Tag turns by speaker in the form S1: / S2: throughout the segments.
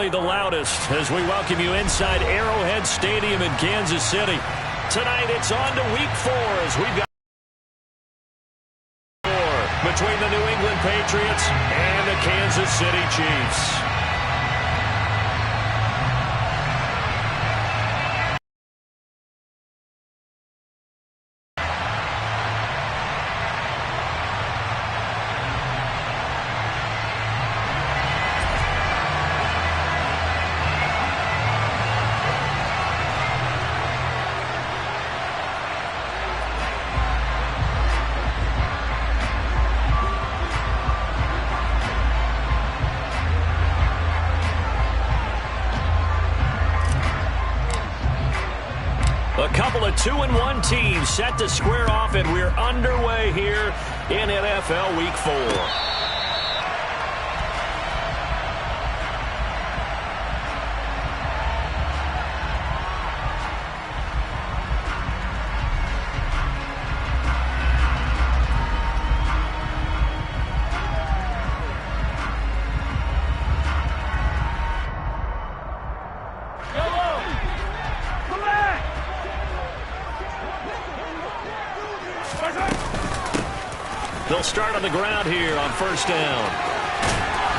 S1: certainly the loudest as we welcome you inside Arrowhead Stadium in Kansas City. Tonight it's on to Week 4 as we've got between the New England Patriots and the Kansas City Chiefs. A couple of 2-1 teams set to square off, and we're underway here in NFL Week 4. They'll start on the ground here on first down.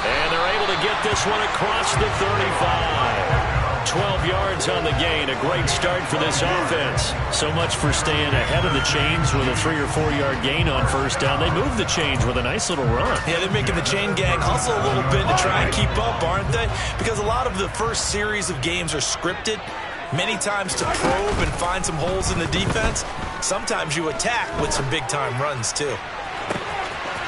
S1: And they're able to get this one across the 35. 12 yards on the gain. A great start for this offense. So much for staying ahead of the chains with a 3- or 4-yard gain on first down. They move the chains with a nice little run.
S2: Yeah, they're making the chain gang hustle a little bit to try and keep up, aren't they? Because a lot of the first series of games are scripted. Many times to probe and find some holes in the defense. Sometimes you attack with some big-time runs, too.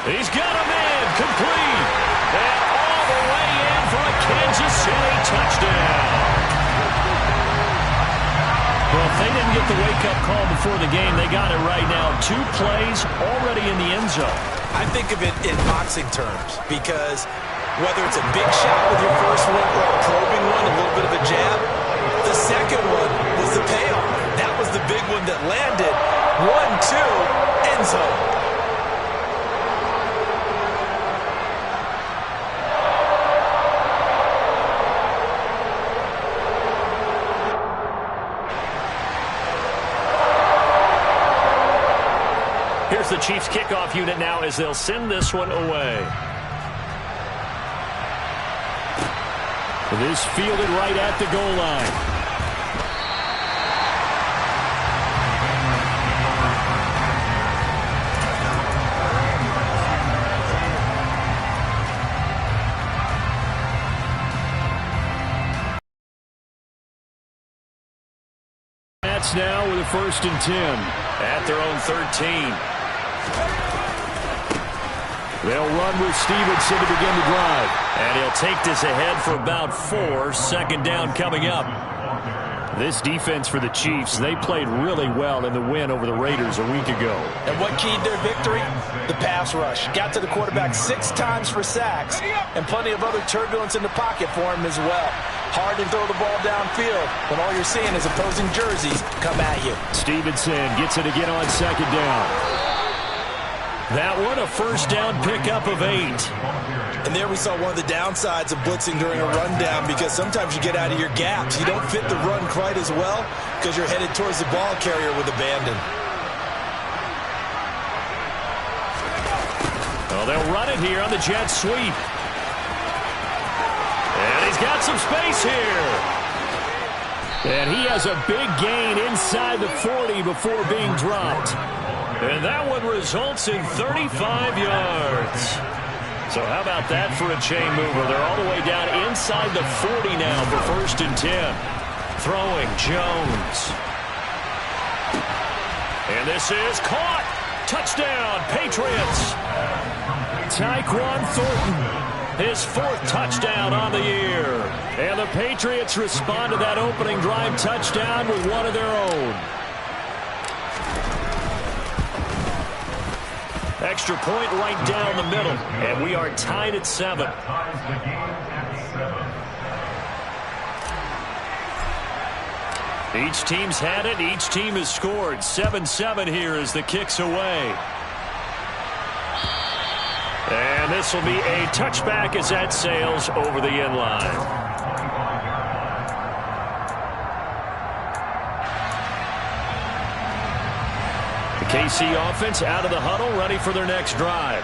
S1: He's got a man complete. And all the way in for a Kansas City touchdown. Well, if they didn't get the wake-up call before the game, they got it right now. 2 plays already in the end zone.
S2: I think of it in boxing terms because whether it's a big shot with your first one or a probing one, a little bit of a jab, the second one was the payoff. That was the big one that landed. 1-2, end zone.
S1: Here's the Chiefs kickoff unit now as they'll send this one away. It is fielded right at the goal line. That's now with a 1st and 10 at their own 13. They'll run with Stevenson to begin the drive. And he'll take this ahead for about 4. 2nd down coming up. This defense for the Chiefs, they played really well in the win over the Raiders a week ago.
S2: And what keyed their victory? The pass rush. Got to the quarterback 6 times for sacks, and plenty of other turbulence in the pocket for him as well. Hard to throw the ball downfield when all you're seeing is opposing jerseys come at you.
S1: Stevenson gets it again on 2nd down. That one a 1st down pickup of 8.
S2: And there we saw one of the downsides of blitzing during a rundown because sometimes you get out of your gaps. You don't fit the run quite as well because you're headed towards the ball carrier with abandon.
S1: Well, they'll run it here on the jet sweep. And he's got some space here. And he has a big gain inside the 40 before being dropped. And that one results in 35 yards. So how about that for a chain mover? They're all the way down inside the 40 now for 1st and 10. Throwing Jones. And this is caught. Touchdown, Patriots. Tyquan Thornton, his 4th touchdown on the year. And the Patriots respond to that opening drive touchdown with one of their own. Extra point right down the middle, and we are tied at 7. Each team's had it. Each team has scored. 7-7 here as the kick's away. And this will be a touchback as that sails over the end line. KC offense out of the huddle, ready for their next drive.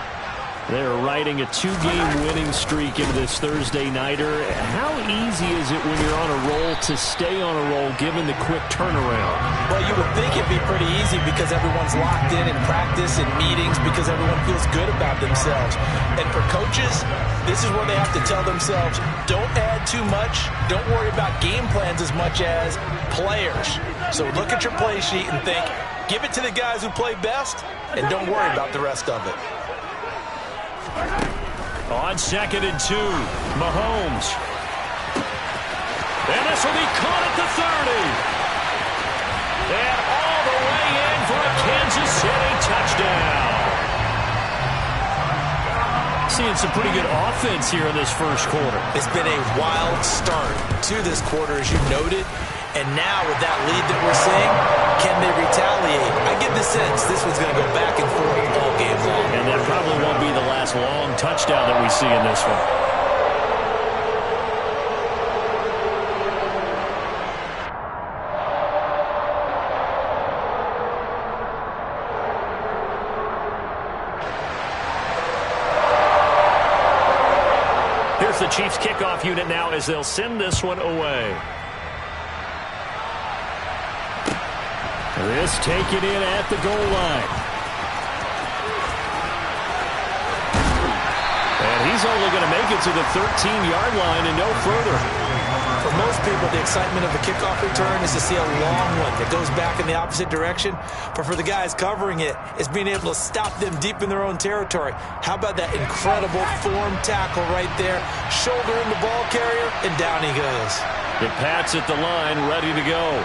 S1: They're riding a 2-game winning streak into this Thursday nighter. How easy is it when you're on a roll to stay on a roll given the quick turnaround?
S2: Well, you would think it'd be pretty easy because everyone's locked in practice and meetings because everyone feels good about themselves. And for coaches, this is where they have to tell themselves, don't add too much. Don't worry about game plans as much as players. So look at your play sheet and think, give it to the guys who play best, and don't worry about the rest of it.
S1: On 2nd and 2, Mahomes. And this will be caught at the 30. And all the way in for a Kansas City touchdown. Seeing some pretty good offense here in this first quarter.
S2: It's been a wild start to this quarter, as you noted. And now with that lead that we're seeing, can they retaliate? I get the sense this one's going to go back and forth all game long.
S1: And that probably won't be the last long touchdown that we see in this one. Here's the Chiefs kickoff unit now as they'll send this one away. This taken in at the goal line. And he's only going to make it to the 13-yard line and no further.
S2: For most people, the excitement of a kickoff return is to see a long one that goes back in the opposite direction. But for the guys covering it, it's being able to stop them deep in their own territory. How about that incredible form tackle right there? Shoulder in the ball carrier, and down he goes.
S1: The Pats at the line, ready to go.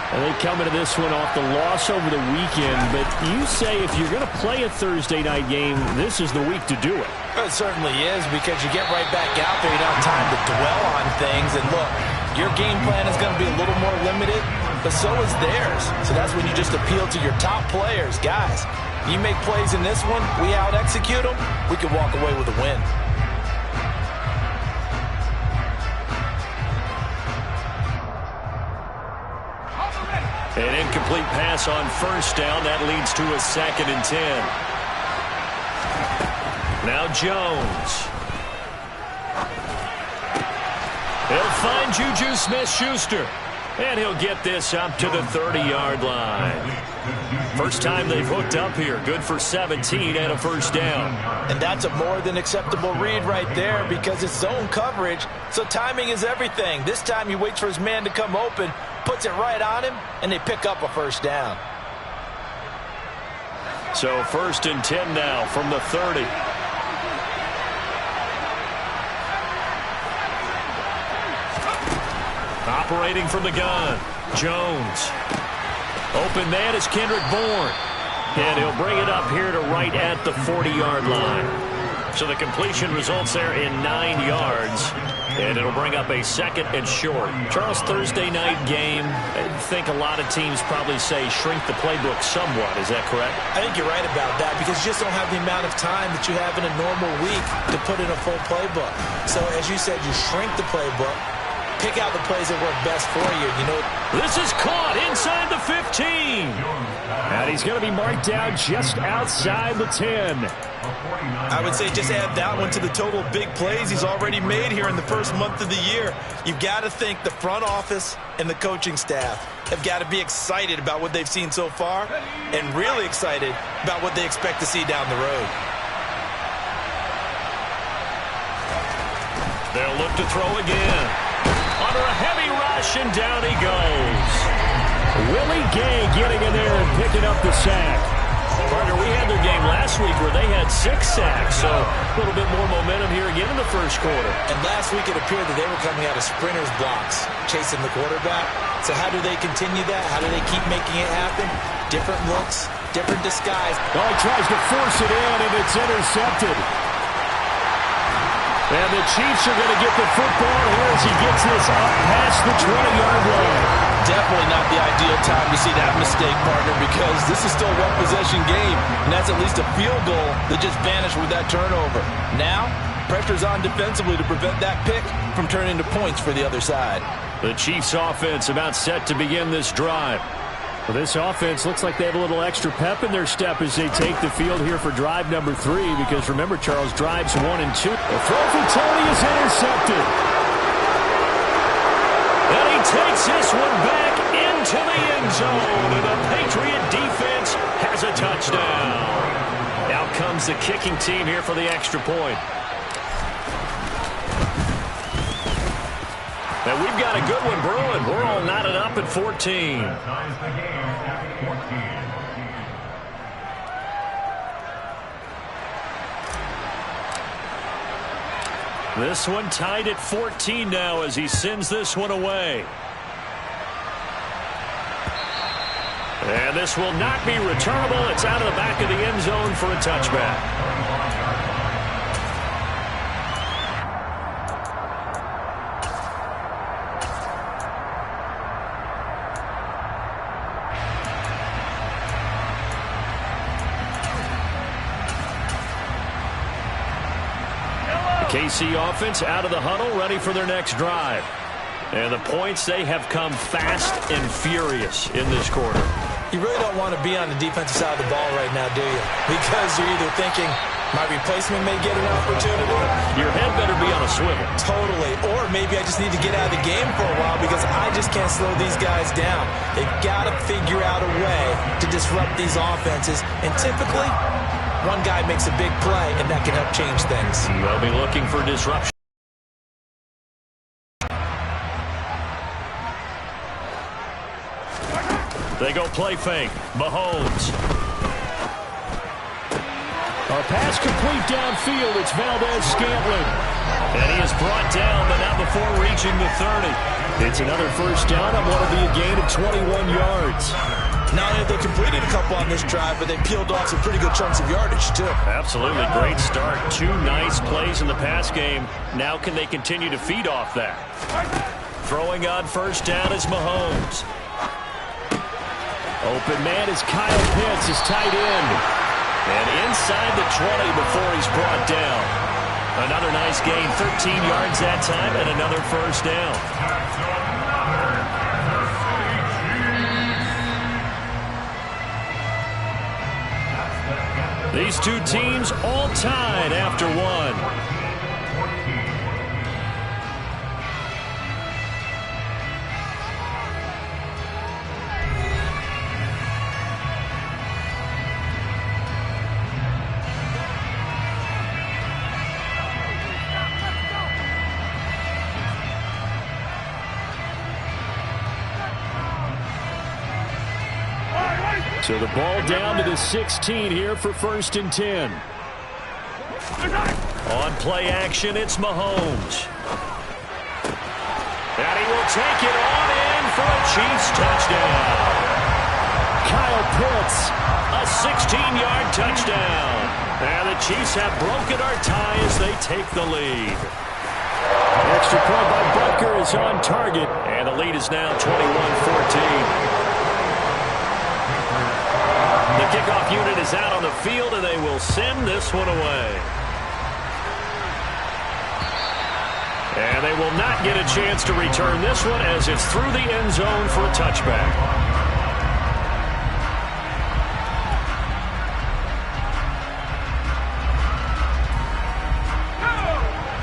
S1: And they come into this one off the loss over the weekend. But you say if you're going to play a Thursday night game, this is the week to do it.
S2: It certainly is, because you get right back out there. You don't have time to dwell on things. And look, your game plan is going to be a little more limited, but so is theirs. So that's when you just appeal to your top players. Guys, you make plays in this one, we out-execute them, we can walk away with a win.
S1: An incomplete pass on first down. That leads to a 2nd and 10. Now Jones. He'll find Juju Smith-Schuster. And he'll get this up to the 30-yard line. First time they've hooked up here. Good for 17 and a first down.
S2: And that's a more than acceptable read right there, because it's zone coverage, so timing is everything. This time he waits for his man to come open, puts it right on him, and they pick up a first down.
S1: So 1st and 10 now from the 30. Operating from the gun, Jones. Open man is Kendrick Bourne. And he'll bring it up here to right at the 40-yard line. So the completion results there in 9 yards. And it'll bring up a 2nd and short. Charles, Thursday night game, I think a lot of teams probably say shrink the playbook somewhat. Is that correct?
S2: I think you're right about that, because you just don't have the amount of time that you have in a normal week to put in a full playbook. So as you said, you shrink the playbook. Pick out the plays that work best for you. You know,
S1: this is caught inside the 15. And he's going to be marked down just outside the 10.
S2: I would say just add that one to the total of big plays he's already made here in the first month of the year. You've got to think the front office and the coaching staff have got to be excited about what they've seen so far, and really excited about what they expect to see down the road.
S1: They'll look to throw again. Under a heavy rush, and down he goes. Willie Gay getting in there and picking up the sack. Partner, we had their game last week where they had 6 sacks, so a little bit more momentum here again in the first quarter.
S2: And last week it appeared that they were coming out of sprinters blocks, chasing the quarterback. So how do they continue that? How do they keep making it happen? Different looks, different disguise.
S1: Oh, he tries to force it in, and it's intercepted. And the Chiefs are going to get the football here as he gets this up past the 20-yard line.
S2: Definitely not the ideal time to see that mistake, partner, because this is still a one-possession game, and that's at least a field goal that just vanished with that turnover. Now, pressure's on defensively to prevent that pick from turning into points for the other side.
S1: The Chiefs offense about set to begin this drive. Well, this offense looks like they have a little extra pep in their step as they take the field here for drive number 3, because remember, Charles, drives 1 and 2. The throw for Tony is intercepted. And he takes this one back into the end zone, and the Patriot defense has a touchdown. Out comes the kicking team here for the extra point. And we've got a good one brewing. We're all knotted up at 14. This one tied at 14 now as he sends this one away. And this will not be returnable. It's out of the back of the end zone for a touchback. KC offense out of the huddle, ready for their next drive. And the points, they have come fast and furious in this quarter.
S2: You really don't want to be on the defensive side of the ball right now, do you? Because you're either thinking, my replacement may get an opportunity.
S1: Your head better be on a swivel.
S2: Totally. Or maybe I just need to get out of the game for a while because I just can't slow these guys down. They've got to figure out a way to disrupt these offenses. And typically, one guy makes a big play, and that can help change things.
S1: They'll be looking for disruption. They go play fake. Mahomes. A pass complete downfield. It's Valdez-Scantling. And he is brought down, but not before reaching the 30. It's another first down on what will be a gain of 21 yards.
S2: Not only have they completed a couple on this drive, but they peeled off some pretty good chunks of yardage, too.
S1: Absolutely. Great start. 2 nice plays in the pass game. Now can they continue to feed off that? Throwing on first down is Mahomes. Open man is Kyle Pitts, his tight end. And inside the 20 before he's brought down. Another nice gain, 13 yards that time, and another first down. These two teams all tied after one. So the ball down to the 16 here for 1st and 10. On play action, it's Mahomes. And he will take it on in for a Chiefs touchdown. Kyle Pitts, a 16-yard touchdown. And the Chiefs have broken our tie as they take the lead. Extra point by Butker is on target. And the lead is now 21-14. The kickoff unit is out on the field, and they will send this one away. And they will not get a chance to return this one as it's through the end zone for a touchback.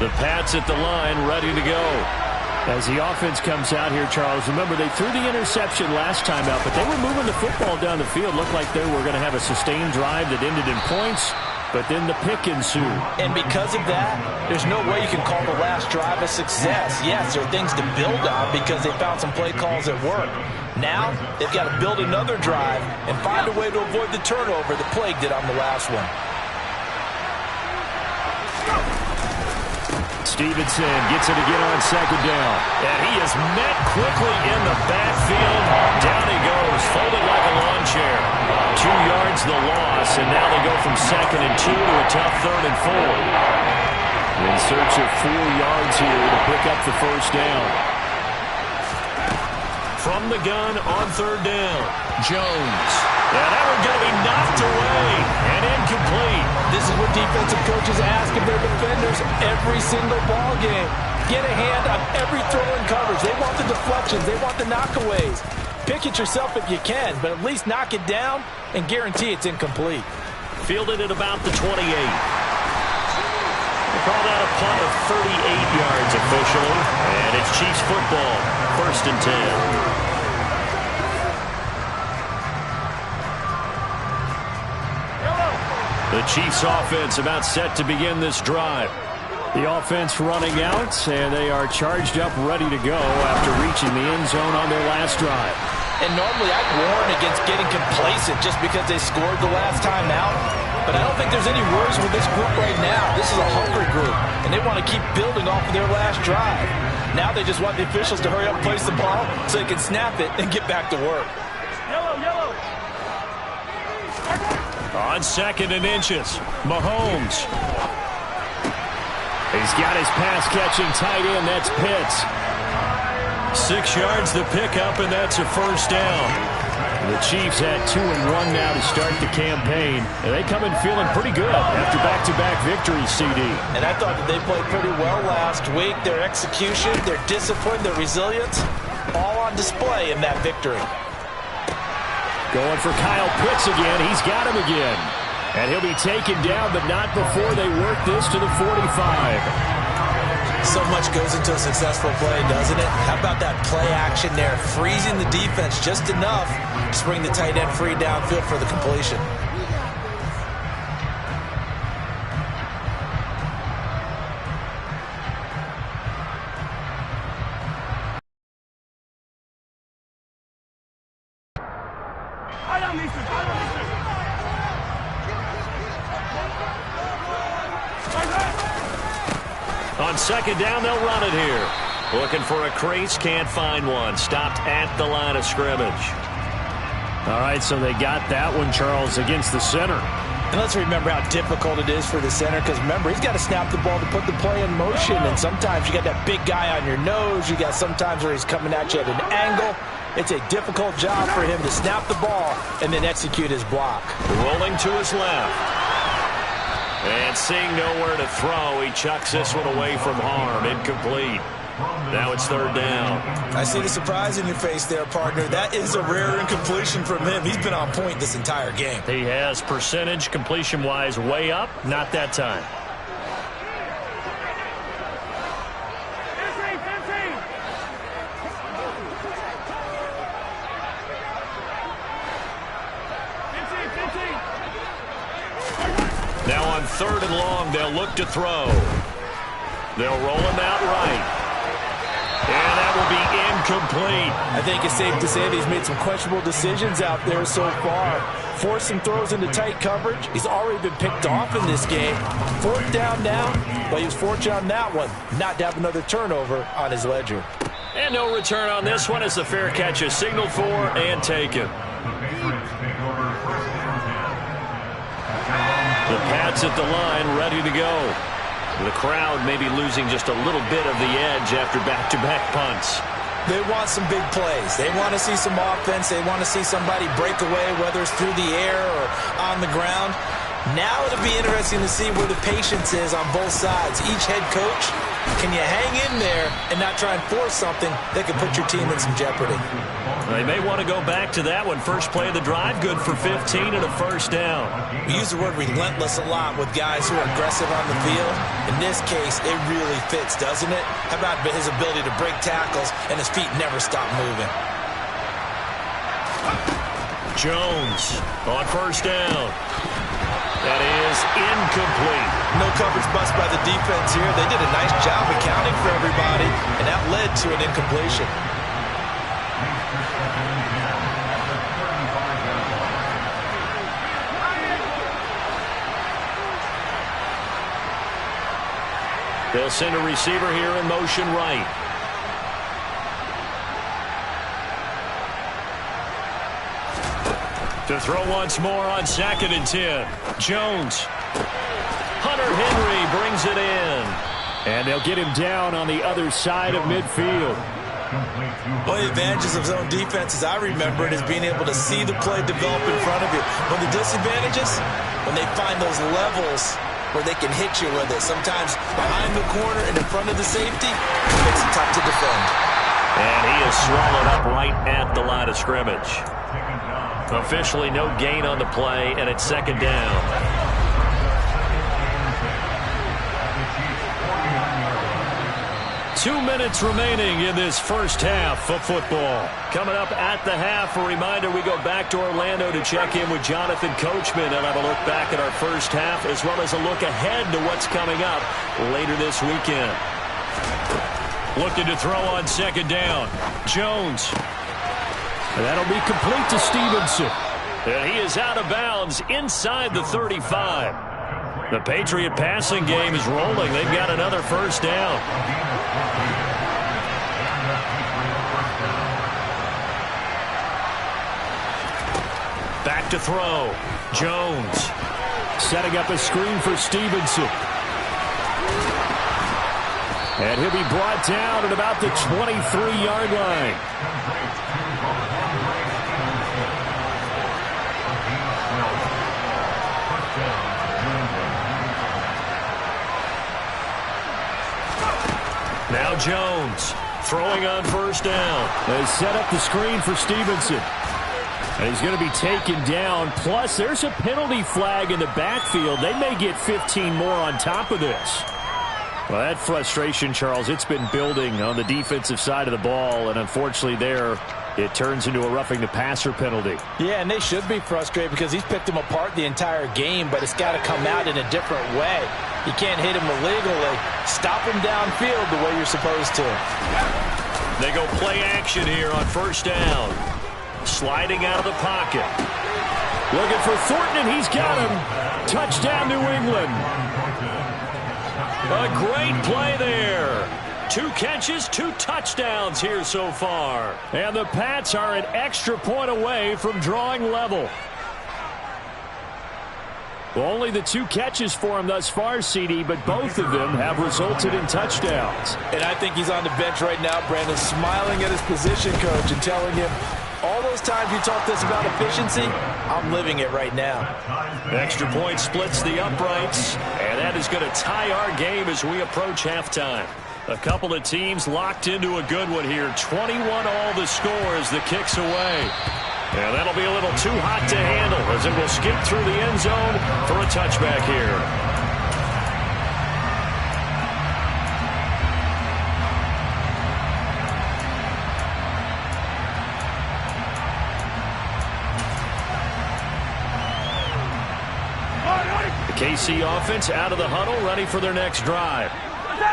S1: The Pats at the line, ready to go. As the offense comes out here, Charles, remember they threw the interception last time out, but they were moving the football down the field. Looked like they were going to have a sustained drive that ended in points, but then the pick ensued.
S2: And because of that, there's no way you can call the last drive a success. Yes, there are things to build on because they found some play calls that work. Now, they've got to build another drive and find a way to avoid the turnover that plagued it on the last one.
S1: Stevenson gets it again on 2nd down. And he is met quickly in the backfield. Down he goes, folded like a lawn chair. 2 yards the loss, and now they go from 2nd and 2 to a tough 3rd and 4. In search of 4 yards here to pick up the first down. From the gun on 3rd down, Jones. And that one going to be knocked away and incomplete.
S2: This is what defensive coaches ask of their defenders every single ball game. Get a hand on every throw in coverage. They want the deflections. They want the knockaways. Pick it yourself if you can, but at least knock it down and guarantee it's incomplete.
S1: Fielded at about the 28. They call that a punt of 38 yards officially. And it's Chiefs football, 1st and 10. The Chiefs offense about set to begin this drive. The offense running out, and they are charged up, ready to go after reaching the end zone on their last drive.
S2: And normally I'd warn against getting complacent just because they scored the last time out. But I don't think there's any worries with this group right now. This is a hungry group, and they want to keep building off of their last drive. Now they just want the officials to hurry up and place the ball so they can snap it and get back to work.
S3: Yellow.
S1: On 2nd and inches, Mahomes. He's got his pass-catching tight end. That's Pitts. 6 yards the pickup, and that's a 1st down. The Chiefs had 2-1 now to start the campaign. And they come in feeling pretty good after back-to-back victories, CD.
S2: And I thought that they played pretty well last week. Their execution, their discipline, their resilience, all on display in that victory.
S1: Going for Kyle Pitts again. He's got him again. And he'll be taken down, but not before they work this to the 45.
S2: So much goes into a successful play, doesn't it? How about that play action there, freezing the defense just enough to bring the tight end free downfield for the completion.
S1: On 2nd down, they'll run it here. Looking for a crease, can't find one. Stopped at the line of scrimmage. All right, so they got that one, Charles, against the center.
S2: And let's remember how difficult it is for the center, because remember, he's got to snap the ball to put the play in motion, and sometimes you got that big guy on your nose. You got sometimes where he's coming at you at an angle. It's a difficult job for him to snap the ball and then execute his block.
S1: Rolling to his left. And seeing nowhere to throw, he chucks this one away from harm. Incomplete. Now it's 3rd down.
S2: I see the surprise in your face there, partner. That is a rare incompletion from him. He's been on point this entire game.
S1: He has percentage completion-wise way up. Not that time. Now on 3rd and long, they'll look to throw. They'll roll him out right. And that will be incomplete.
S2: I think it's safe to say that he's made some questionable decisions out there so far. Forced some throws into tight coverage. He's already been picked off in this game. 4th down now, but he was fortunate on that one not to have another turnover on his ledger.
S1: And no return on this one as the fair catch is signaled for and taken. The Pats at the line, ready to go. The crowd may be losing just a little bit of the edge after back-to-back punts.
S2: They want some big plays. They want to see some offense. They want to see somebody break away, whether it's through the air or on the ground. Now it'll be interesting to see where the patience is on both sides. Each head coach, can you hang in there and not try and force something that could put your team in some jeopardy?
S1: They may want to go back to that one. First play of the drive, good for 15 and a 1st down.
S2: We use the word relentless a lot with guys who are aggressive on the field. In this case, it really fits, doesn't it? How about his ability to break tackles and his feet never stop moving?
S1: Jones on 1st down. That is incomplete.
S2: No coverage bust by the defense here. They did a nice job accounting for everybody, and that led to an incompletion.
S1: They'll send a receiver here in motion right. To throw once more on 2nd and 10. Jones. Hunter Henry brings it in. And they'll get him down on the other side of midfield.
S2: One of the advantages of zone defense, as I remember it, is being able to see the play develop in front of you. One of the disadvantages, when they find those levels where they can hit you with it. Sometimes behind the corner and in front of the safety, it makes it tough to defend.
S1: And he is swallowed up right at the line of scrimmage. Officially no gain on the play, and it's second down. 2 minutes remaining in this first half of football. Coming up at the half, a reminder we go back to Orlando to check in with Jonathan Coachman and have a look back at our first half as well as a look ahead to what's coming up later this weekend. Looking to throw on second down. Jones. And that'll be complete to Stevenson. And he is out of bounds inside the 35. The Patriot passing game is rolling. They've got another first down. Back to throw. Jones setting up a screen for Stevenson. And he'll be brought down at about the 23-yard line. Now Jones throwing on first down. They set up the screen for Stevenson. And he's going to be taken down. Plus, there's a penalty flag in the backfield. They may get 15 more on top of this. Well, that frustration, Charles, it's been building on the defensive side of the ball. And unfortunately there, it turns into a roughing the passer penalty.
S2: Yeah, and they should be frustrated because he's picked them apart the entire game, but it's got to come out in a different way. You can't hit him illegally. Stop him downfield the way you're supposed to.
S1: They go play action here on first down. Sliding out of the pocket. Looking for Thornton, and he's got him. Touchdown, New England. A great play there. 2 catches, 2 touchdowns here so far. And the Pats are an extra point away from drawing level. Well, only the 2 catches for him thus far, CD, but both of them have resulted in touchdowns.
S2: And I think he's on the bench right now, Brandon, smiling at his position coach and telling him, all those times you talked to us about efficiency, I'm living it right now.
S1: Extra point splits the uprights, and that is going to tie our game as we approach halftime. A couple of teams locked into a good one here. 21 all the score as the kick's away. And that'll be a little too hot to handle as it will skip through the end zone for a touchback here. The KC offense out of the huddle, ready for their next drive.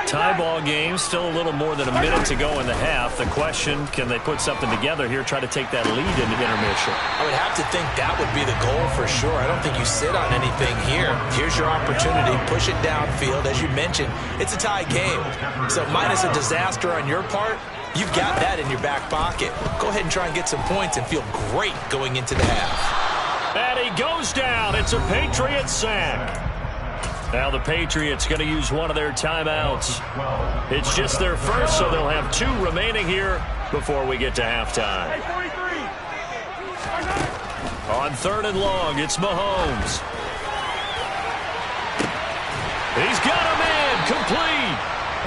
S1: Tie ball game, still a little more than a minute to go in the half. The question, can they put something together here, try to take that lead into intermission?
S2: I would have to think that would be the goal for sure. I don't think you sit on anything here. Here's your opportunity. Push it downfield. As you mentioned, it's a tie game. So minus a disaster on your part, you've got that in your back pocket. Go ahead and try and get some points and feel great going into the half.
S1: And he goes down. It's a Patriot sack. Now the Patriots going to use one of their timeouts. It's just their first, so they'll have 2 remaining here before we get to halftime. On 3rd and long, it's Mahomes. He's got a man complete.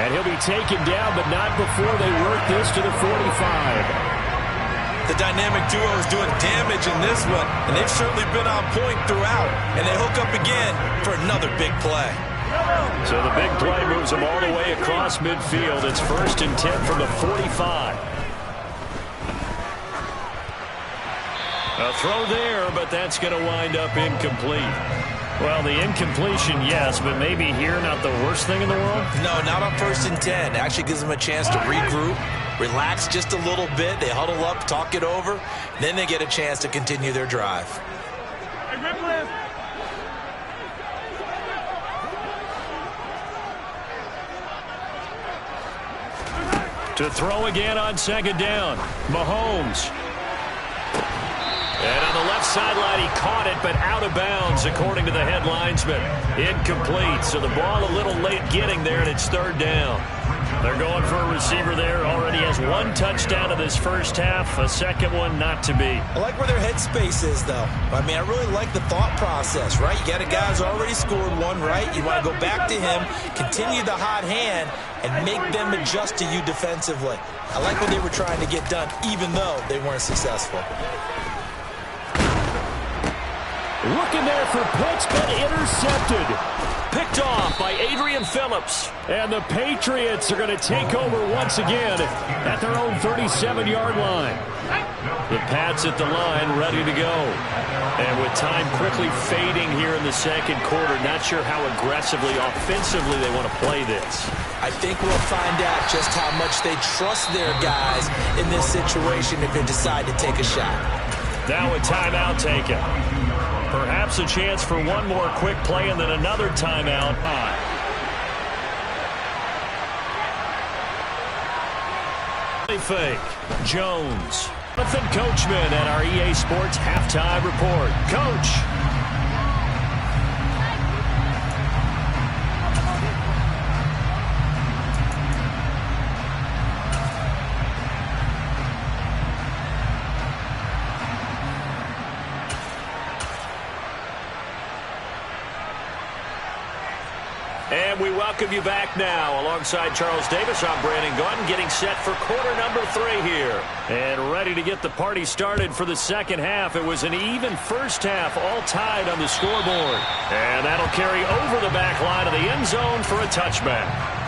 S1: And he'll be taken down, but not before they work this to the 45.
S2: The dynamic duo is doing damage in this one, and they've certainly been on point throughout. And they hook up again for another big play.
S1: So the big play moves them all the way across midfield. It's 1st and 10 from the 45. A throw there, but that's going to wind up incomplete. Well, the incompletion, yes, but maybe here not the worst thing in the world?
S2: No, not on 1st and 10. It actually gives them a chance to regroup, relax just a little bit. They huddle up, talk it over. Then they get a chance to continue their drive.
S1: To throw again on 2nd down. Mahomes. And on the left sideline, he caught it, but out of bounds, according to the head linesman. Incomplete, so the ball a little late getting there, and it's 3rd down. They're going for a receiver there. Already has one touchdown in this first half. A second one not to be.
S2: I like where their headspace is, though. I mean, I really like the thought process, right? You got a guy who's already scored one, right? You want to go back to him, continue the hot hand, and make them adjust to you defensively. I like what they were trying to get done, even though they weren't successful.
S1: Looking there for Pitts, but intercepted. Picked off by Adrian Phillips. And the Patriots are going to take over once again at their own 37-yard line. The Pats at the line, ready to go. And with time quickly fading here in the second quarter, not sure how aggressively, offensively they want to play this.
S2: I think we'll find out just how much they trust their guys in this situation if they decide to take a shot.
S1: Now a timeout taken. Perhaps a chance for one more quick play and then another timeout. Fake. Jones. Jonathan Coachman at our EA Sports Halftime Report. Coach. And we welcome you back now. Alongside Charles Davis, I'm Brandon Gunn, getting set for quarter number 3 here. And ready to get the party started for the second half. It was an even first half, all tied on the scoreboard. And that'll carry over the back line of the end zone for a touchback.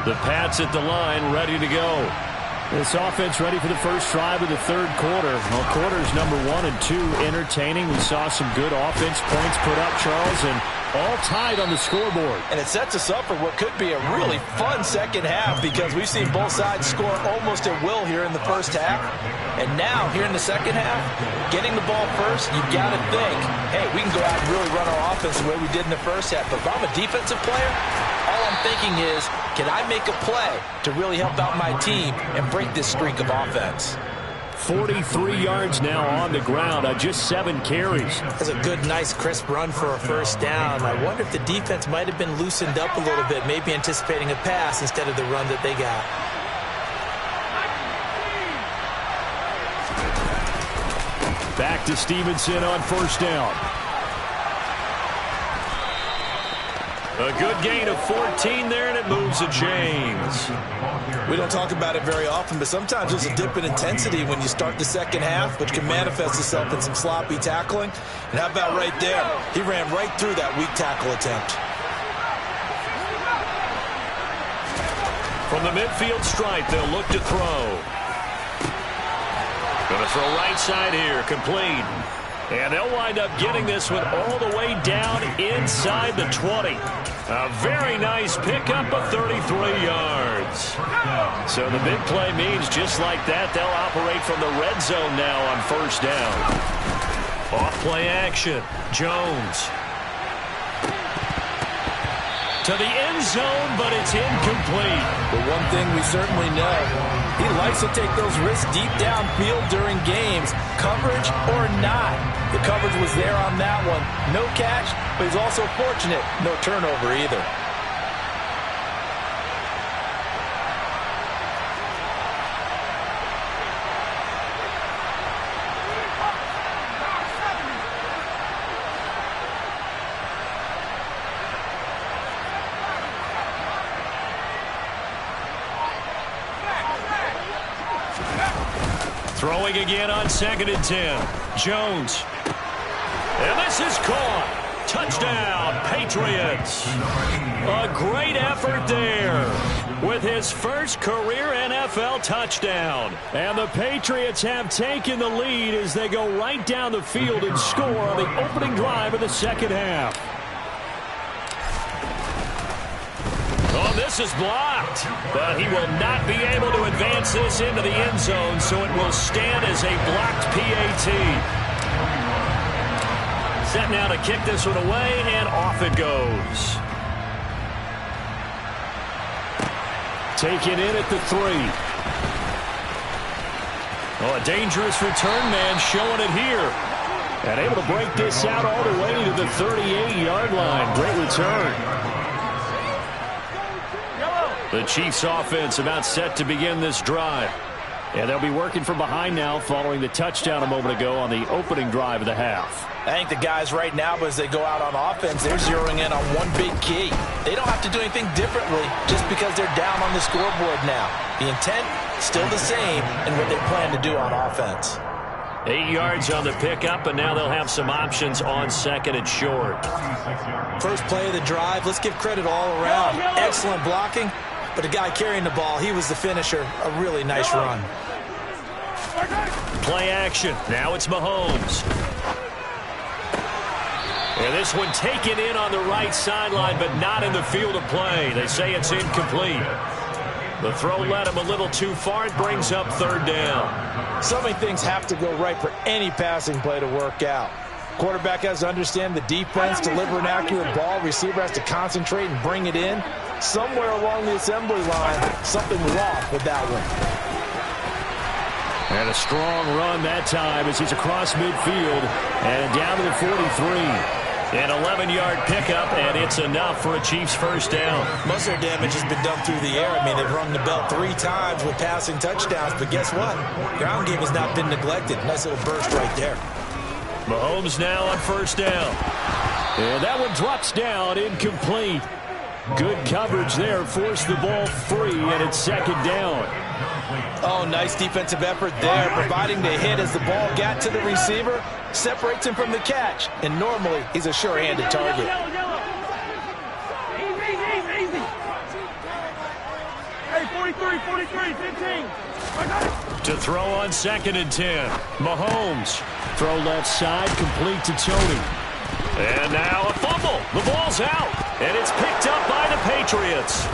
S1: The Pats at the line, ready to go. This offense ready for the first drive of the third quarter. Well, quarters number 1 and 2 entertaining. We saw some good offense points put up, Charles, and all tied on the scoreboard.
S2: And it sets us up for what could be a really fun second half because we've seen both sides score almost at will here in the first half. And now, here in the second half, getting the ball first, you got to think, hey, we can go out and really run our offense the way we did in the first half. But if I'm a defensive player, all I'm thinking is, can I make a play to really help out my team and break this streak of offense?
S1: 43 yards now on the ground on just 7 carries.
S2: That's a good, nice, crisp run for a first down. I wonder if the defense might have been loosened up a little bit, maybe anticipating a pass instead of the run that they got.
S1: Back to Stevenson on first down. A good gain of 14 there, and it moves the chains.
S2: We don't talk about it very often, but sometimes there's a dip in intensity when you start the second half, which can manifest itself in some sloppy tackling. And how about right there? He ran right through that weak tackle attempt.
S1: From the midfield stripe, they'll look to throw. Going to throw right side here, complete. And they'll wind up getting this one all the way down inside the 20. A very nice pickup of 33 yards. So the big play means just like that, they'll operate from the red zone now on first down. Off play action. Jones. To the end zone, but it's incomplete.
S2: But one thing we certainly know, he likes to take those risks deep downfield during games, coverage or not. The coverage was there on that one. No catch, but he's also fortunate. No turnover either.
S1: Throwing again on 2nd and 10. Jones. And this is caught. Touchdown, Patriots. A great effort there. with his first career NFL touchdown. And the Patriots have taken the lead as they go right down the field and score on the opening drive of the second half. Oh, this is blocked, but he will not be able to advance this into the end zone, so it will stand as a blocked PAT. Set now to kick this one away, and off it goes. Taken in at the 3. Oh, a dangerous return man showing it here. And able to break this out all the way to the 38-yard line. Great return. The Chiefs offense about set to begin this drive. And they'll be working from behind now following the touchdown a moment ago on the opening drive of the half.
S2: I think the guys right now, as they go out on offense, they're zeroing in on one big key. They don't have to do anything differently just because they're down on the scoreboard now. The intent, still the same in what they plan to do on offense.
S1: 8 yards on the pickup, and now they'll have some options on second and short.
S2: First play of the drive, let's give credit all around. Excellent blocking, but the guy carrying the ball, he was the finisher. A really nice run.
S1: Play action. Now it's Mahomes. And this one taken in on the right sideline, but not in the field of play. They say it's incomplete. The throw led him a little too far. It brings up third down.
S2: So many things have to go right for any passing play to work out. Quarterback has to understand the defense, deliver an accurate ball. Receiver has to concentrate and bring it in. Somewhere along the assembly line, something was off with that one.
S1: And a strong run that time as he's across midfield and down to the 43. An 11-yard pickup, and it's enough for a Chiefs first down.
S2: Most of their damage has been done through the air. I mean, they've rung the bell 3 times with passing touchdowns, but guess what? Ground game has not been neglected. Nice little burst right there.
S1: Mahomes now on first down. And that one drops down, incomplete. Good coverage there, forced the ball free, and it's second down.
S2: Oh, nice defensive effort there, providing the hit as the ball got to the receiver, separates him from the catch, and normally he's a sure-handed target.
S3: Easy. Hey, 43, 15.
S1: To throw on second and 10. Mahomes. Throw left side, complete to Tony. And now a fumble. The ball's out, and it's picked up by the Patriots.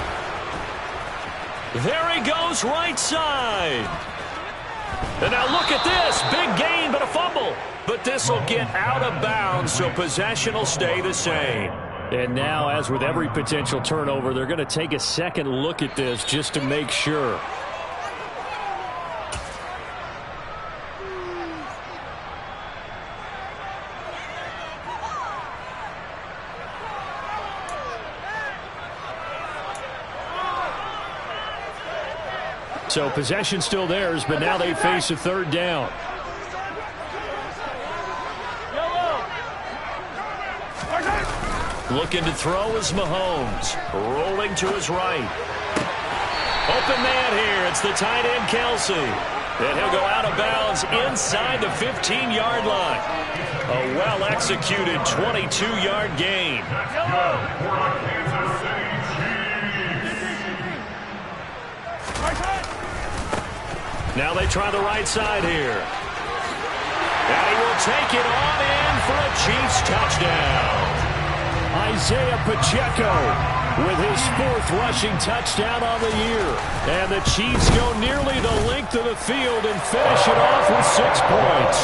S1: There he goes, right side. And now look at this. Big gain, but a fumble. But this will get out of bounds, so possession will stay the same. And now, as with every potential turnover, they're going to take a second look at this just to make sure. So possession still theirs, but now they face a third down. Looking to throw is Mahomes. Rolling to his right. Open man here. It's the tight end, Kelsey. And he'll go out of bounds inside the 15-yard line. A well-executed 22-yard gain. Now they try the right side here. And he will take it on in for a Chiefs touchdown. Isaiah Pacheco with his 4th rushing touchdown on the year. And the Chiefs go nearly the length of the field and finish it off with 6 points.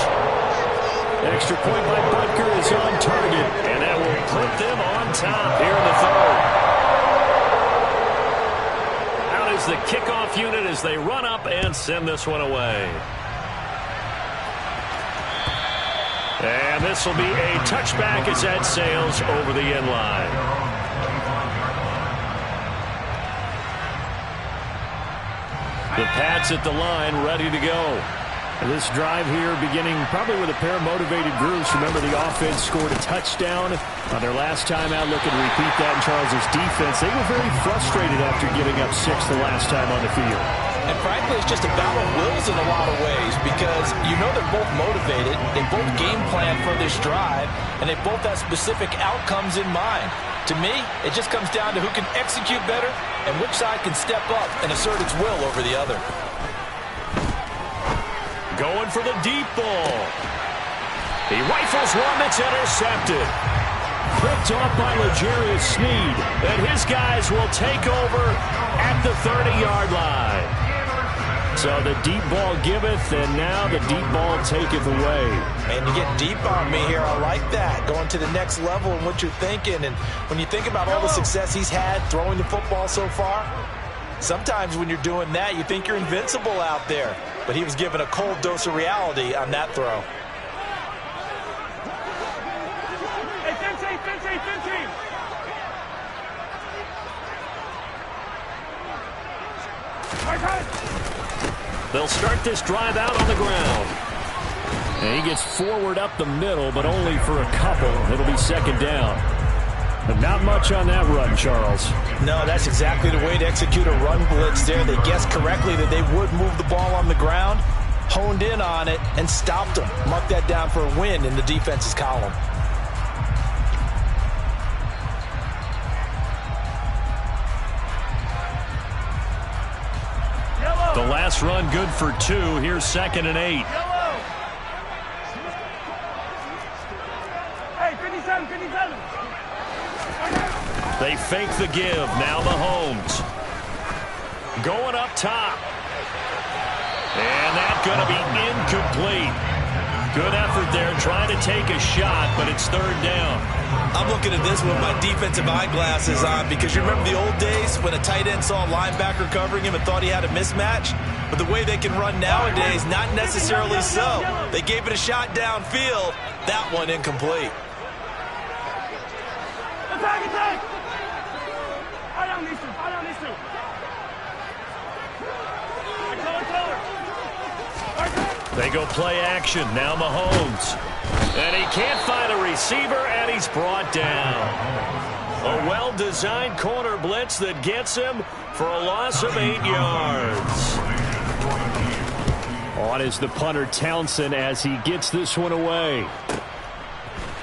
S1: Extra point by Butker is on target, and that will put them on top here in the third. Out is the kickoff unit as they run up and send this one away. And this will be a touchback as that sails over the end line. The Pats at the line, ready to go. And this drive here beginning probably with a pair of motivated groups. Remember, the offense scored a touchdown on their last time out. Looking to repeat that in Charles's defense. They were very frustrated after giving up 6 the last time on the field.
S2: And frankly, it's just a battle of wills in a lot of ways because you know they're both motivated, they both game plan for this drive, and they both have specific outcomes in mind. To me, it just comes down to who can execute better and which side can step up and assert its will over the other.
S1: Going for the deep ball. He rifles one that's intercepted. Picked off by L'Jarius Sneed, and his guys will take over at the 30-yard line. So the deep ball giveth, and now the deep ball taketh away.
S2: And you get deep on me here. I like that. Going to the next level in what you're thinking. And when you think about all the success he's had throwing the football so far, sometimes when you're doing that, you think you're invincible out there. But he was given a cold dose of reality on that throw.
S1: They'll start this drive out on the ground. And he gets forward up the middle, but only for a couple. It'll be second down. But not much on that run, Charles.
S2: No, that's exactly the way to execute a run blitz there. They guessed correctly that they would move the ball on the ground, honed in on it, and stopped them. Mark that down for a win in the defense's column.
S1: The last run good for 2. Here's 2nd and 8.
S3: Hey, 57, 57.
S1: They fake the give. Now Mahomes. Going up top. And that's going to be incomplete. Good effort there trying to take a shot, but it's 3rd down.
S2: I'm looking at this with my defensive eyeglasses on because you remember the old days when a tight end saw a linebacker covering him and thought he had a mismatch? But the way they can run nowadays, not necessarily so. They gave it a shot downfield. That one incomplete.
S3: Attack, attack! I don't need to.
S1: They go play action. Now Mahomes. And he can't find a receiver, and he's brought down. A well-designed corner blitz that gets him for a loss of 8 yards. On is the punter Townsend as he gets this one away.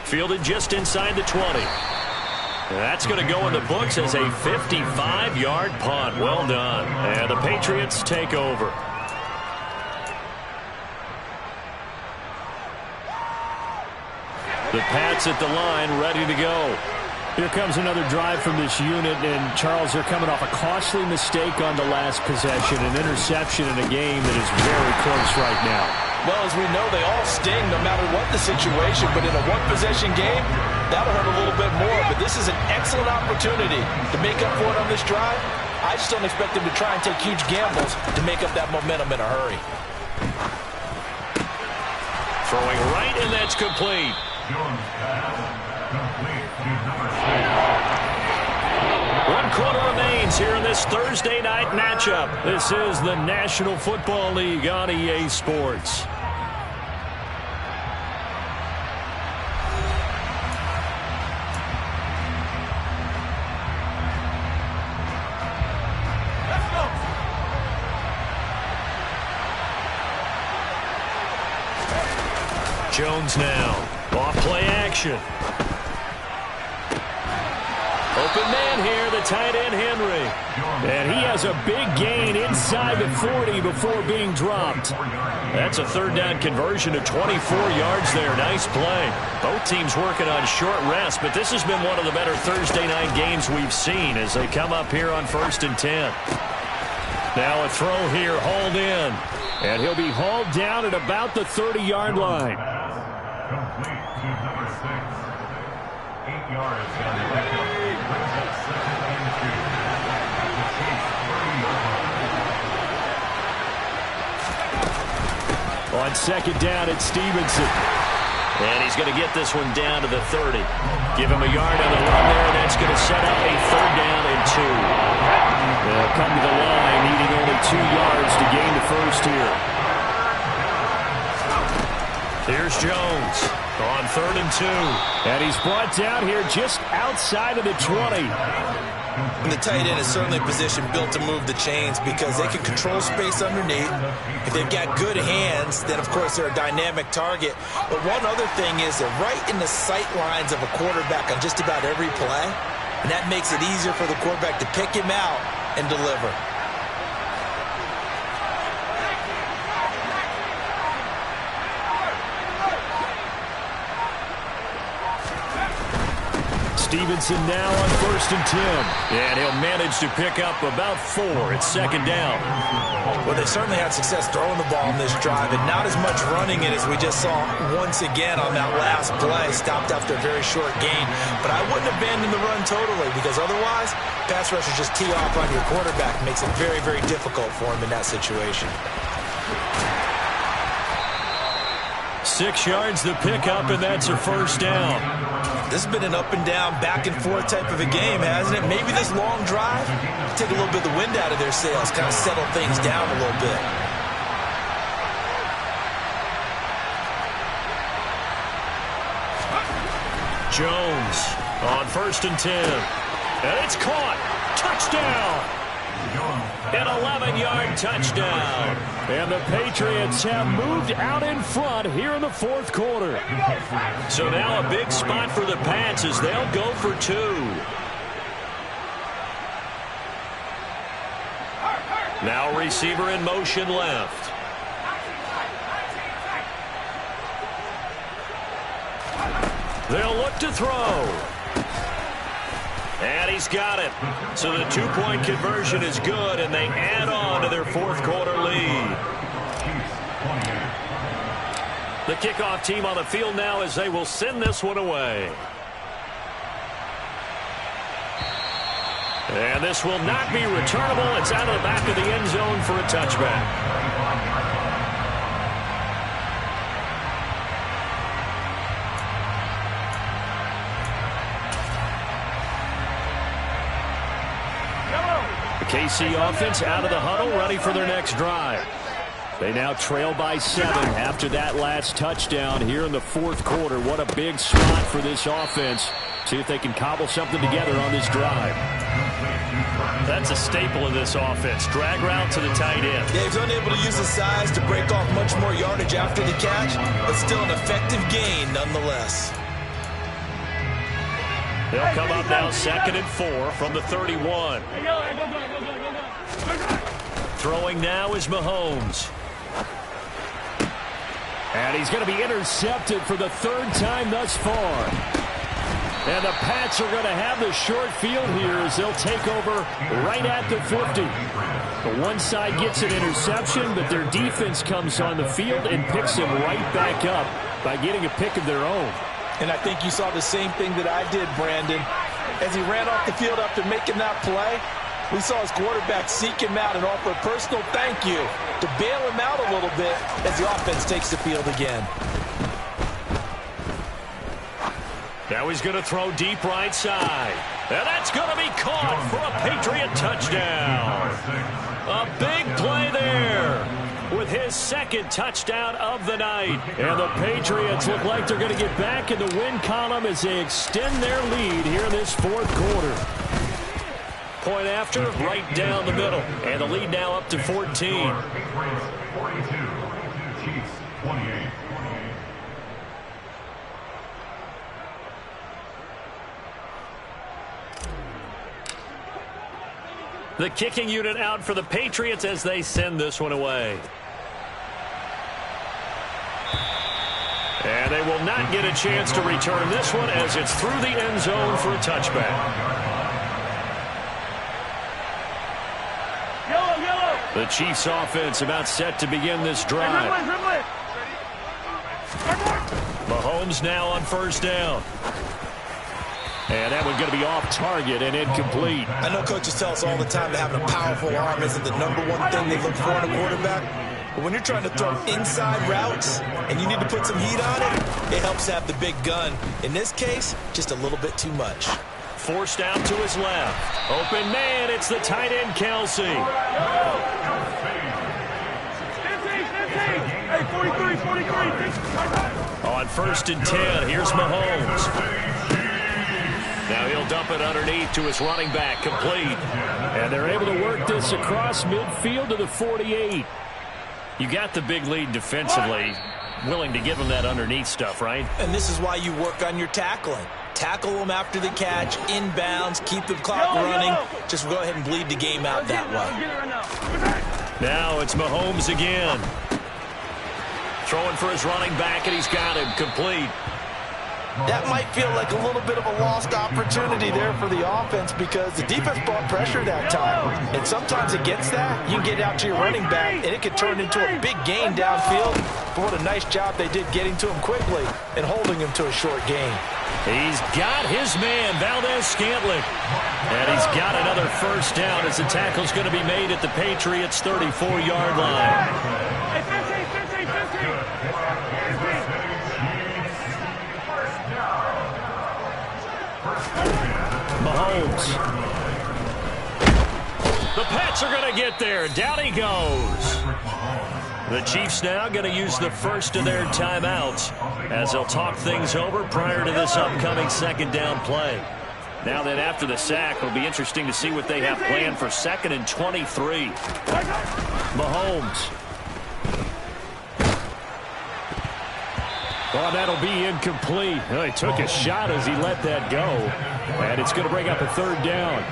S1: Fielded just inside the 20. That's going to go in the books as a 55-yard punt. Well done. And the Patriots take over. The Pats at the line, ready to go. Here comes another drive from this unit, and Charles, they're coming off a costly mistake on the last possession, an interception in a game that is very close right now.
S2: Well, as we know, they all sting no matter what the situation, but in a one-possession game, that'll hurt a little bit more. But this is an excellent opportunity to make up for it on this drive. I just don't expect them to try and take huge gambles to make up that momentum in a hurry.
S1: Throwing right, and that's complete. One quarter remains here in this Thursday night matchup. This is the National Football League on EA Sports. Jones now. Off play action. Open man here, the tight end Henry. And he has a big gain inside the 40 before being dropped. That's a 3rd down conversion to 24 yards there. Nice play. Both teams working on short rest, but this has been one of the better Thursday night games we've seen as they come up here on 1st and 10. Now a throw here, hauled in. And he'll be hauled down at about the 30-yard line.
S4: Complete to number 6. 8 yards down the back.
S1: On 2nd down, it's Stevenson. And he's going to get this one down to the 30. Give him a yard on the run there, and that's going to set up a 3rd down and 2. They'll come to the line, needing only 2 yards to gain the first here. Here's Jones on 3rd and 2. And he's brought down here just outside of the 20.
S2: And the tight end is certainly a position built to move the chains because they can control space underneath. If they've got good hands, then, of course, they're a dynamic target. But one other thing is they're right in the sight lines of a quarterback on just about every play, and that makes it easier for the quarterback to pick him out and deliver.
S1: Stevenson now on 1st and 10. And he'll manage to pick up about 4 at 2nd down.
S2: Well, they certainly had success throwing the ball in this drive, and not as much running it as we just saw once again on that last play. Stopped after a very short gain. But I wouldn't abandon the run totally, because otherwise, pass rushers just tee off on your quarterback. Makes it very, very difficult for him in that situation.
S1: 6 yards the pickup, and that's a 1st down.
S2: This has been an up-and-down, back-and-forth type of a game, hasn't it? Maybe this long drive, take a little bit of the wind out of their sails, kind of settle things down a little bit.
S1: Jones on 1st and 10. And it's caught. Touchdown. An 11-yard touchdown. And the Patriots have moved out in front here in the 4th quarter. So now a big spot for the Pats as they'll go for 2. Now receiver in motion left. They'll look to throw. And he's got it. So the 2-point conversion is good, and they add on to their 4th quarter lead. The kickoff team on the field now as they will send this one away. And this will not be returnable. It's out of the back of the end zone for a touchback. KC offense out of the huddle, ready for their next drive. They now trail by 7 after that last touchdown here in the 4th quarter. What a big spot for this offense. See if they can cobble something together on this drive. That's a staple of this offense. Drag route to the tight end.
S2: Yeah, he's unable to use his size to break off much more yardage after the catch, but still an effective gain nonetheless.
S1: They'll come up now 2nd and 4 from the 31. Throwing now is Mahomes. And he's going to be intercepted for the 3rd time thus far. And the Pats are going to have the short field here as they'll take over right at the 50. The one side gets an interception, but their defense comes on the field and picks him right back up by getting a pick of their own.
S2: And I think you saw the same thing that I did, Brandon. As he ran off the field after making that play, we saw his quarterback seek him out and offer a personal thank you to bail him out a little bit as the offense takes the field again.
S1: Now he's going to throw deep right side. And that's going to be caught for a Patriot touchdown. A big play there with his 2nd touchdown of the night. And the Patriots look like they're going to get back in the win column as they extend their lead here in this 4th quarter. Point after, right down the middle. And the lead now up to 14.
S4: Patriots 42, Chiefs 28.
S1: The kicking unit out for the Patriots as they send this one away. And they will not get a chance to return this one as it's through the end zone for a touchback. The Chiefs offense about set to begin this drive. Mahomes now on 1st down. And that one's going to be off target and incomplete.
S2: I know coaches tell us all the time that having a powerful arm isn't the #1 thing they look for in a quarterback. But when you're trying to throw inside routes and you need to put some heat on it, it helps have the big gun. In this case, just a little bit too much.
S1: Forced out to his left. Open man, it's the tight end, Kelsey.
S3: Hey, 43, 43.
S1: On 1st and 10, here's Mahomes. Now he'll dump it underneath to his running back, complete. And they're able to work this across midfield to the 48. You got the big lead defensively. Willing to give him that underneath stuff, right?
S2: And this is why you work on your tackling. Tackle them after the catch, inbounds, keep the clock running. Just go ahead and bleed the game out that way.
S1: Now it's Mahomes again. Throwing for his running back, and he's got him complete.
S2: That might feel like a little bit of a lost opportunity there for the offense because the defense brought pressure that time. And sometimes against that, you can get out to your running back, and it could turn into a big gain downfield. But what a nice job they did getting to him quickly and holding him to a short gain.
S1: He's got his man, Valdez-Scantling. And he's got another first down as the tackle's going to be made at the Patriots' 34-yard line. Mahomes. The Pats are going to get there. Down he goes. The Chiefs now going to use the first of their timeouts as they'll talk things over prior to this upcoming second down play. Now then, after the sack, it'll be interesting to see what they have planned for 2nd and 23. Mahomes. Oh, that'll be incomplete. Oh, he took a shot as he let that go. And it's going to bring up a 3rd down.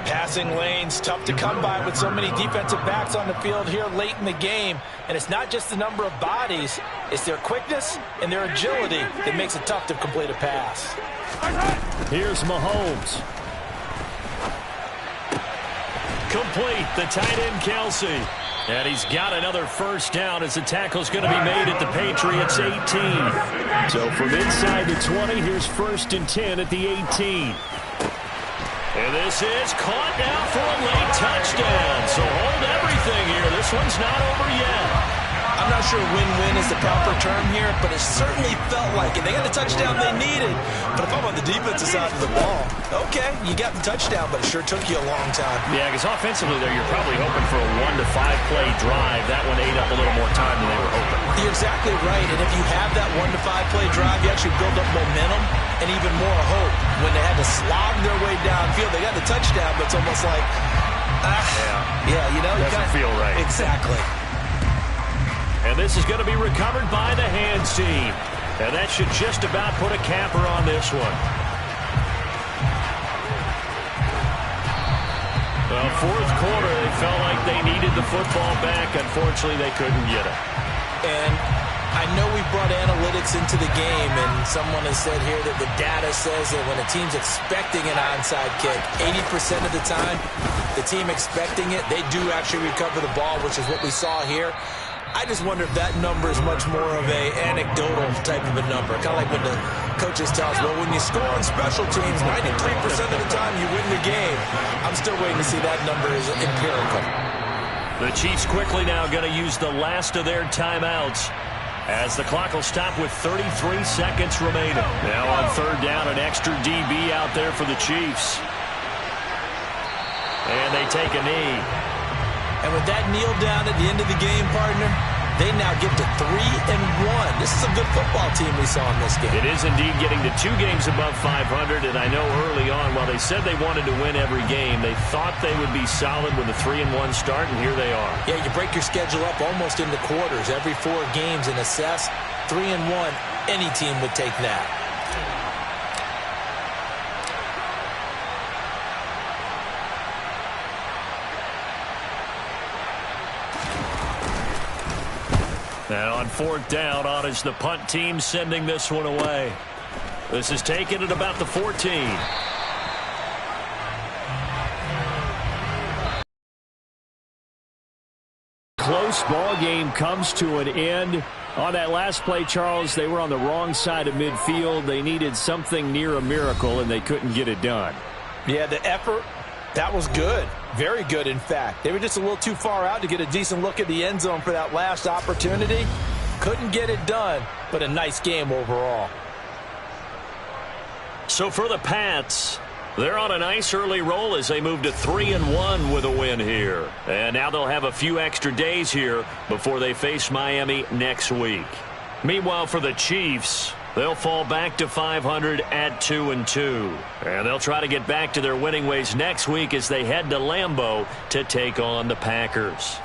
S2: Passing lanes, tough to come by with so many defensive backs on the field here late in the game. And it's not just the number of bodies. It's their quickness and their agility that makes it tough to complete a pass.
S1: Here's Mahomes. Complete. The tight end, Kelsey. And he's got another first down as the tackle's going to be made at the Patriots' 18. So from inside the 20, here's 1st and 10 at the 18. And this is caught now for a late touchdown. So hold everything here. This one's not over yet.
S2: I'm not sure win-win is the proper term here, but it certainly felt like it. They got the touchdown they needed. But if I'm on the defensive side of the ball, okay, you got the touchdown, but it sure took you a long time.
S1: Yeah, because offensively there, you're probably hoping for a 1 to 5 play drive. That one ate up a little more time than they were hoping.
S2: You're exactly right, and if you have that 1 to 5 play drive, you actually build up momentum and even more hope. When they had to slog their way downfield, they got the touchdown, but it's almost like, you know.
S1: Doesn't feel right.
S2: Exactly.
S1: And this is going to be recovered by the hands team. And that should just about put a capper on this one. Well, 4th quarter, they felt like they needed the football back. Unfortunately, they couldn't get it.
S2: And I know we brought analytics into the game, and someone has said here that the data says that when a team's expecting an onside kick, 80% of the time, the team expecting it, they do actually recover the ball, which is what we saw here. I just wonder if that number is much more of a anecdotal type of a number. Kind of like when the coaches tell us, well, when you score on special teams, 93% of the time you win the game. I'm still waiting to see that number is empirical.
S1: The Chiefs quickly now going to use the last of their timeouts as the clock will stop with 33 seconds remaining. Now on 3rd down, an extra DB out there for the Chiefs. And they take a knee.
S2: And with that kneel down at the end of the game, partner, they now get to 3-1. This is a good football team we saw in this game.
S1: It is indeed getting to 2 games above 500, and I know early on, while they said they wanted to win every game, they thought they would be solid with a 3-1 start, and here they are.
S2: Yeah, you break your schedule up almost into quarters, every 4 games, and assess 3-1. Any team would take that.
S1: Now on 4th down, on is the punt team sending this one away. This is taken at about the 14. Close ball game comes to an end. On that last play, Charles, they were on the wrong side of midfield. They needed something near a miracle, and they couldn't get it done.
S2: Yeah, the effort, that was good. Very good, in fact. They were just a little too far out to get a decent look at the end zone for that last opportunity. Couldn't get it done, but a nice game overall.
S1: So for the Pats, they're on a nice early roll as they move to 3-1 with a win here. And now they'll have a few extra days here before they face Miami next week. Meanwhile, for the Chiefs, They'll fall back to 500 at 2-2. And they'll try to get back to their winning ways next week as they head to Lambeau to take on the Packers.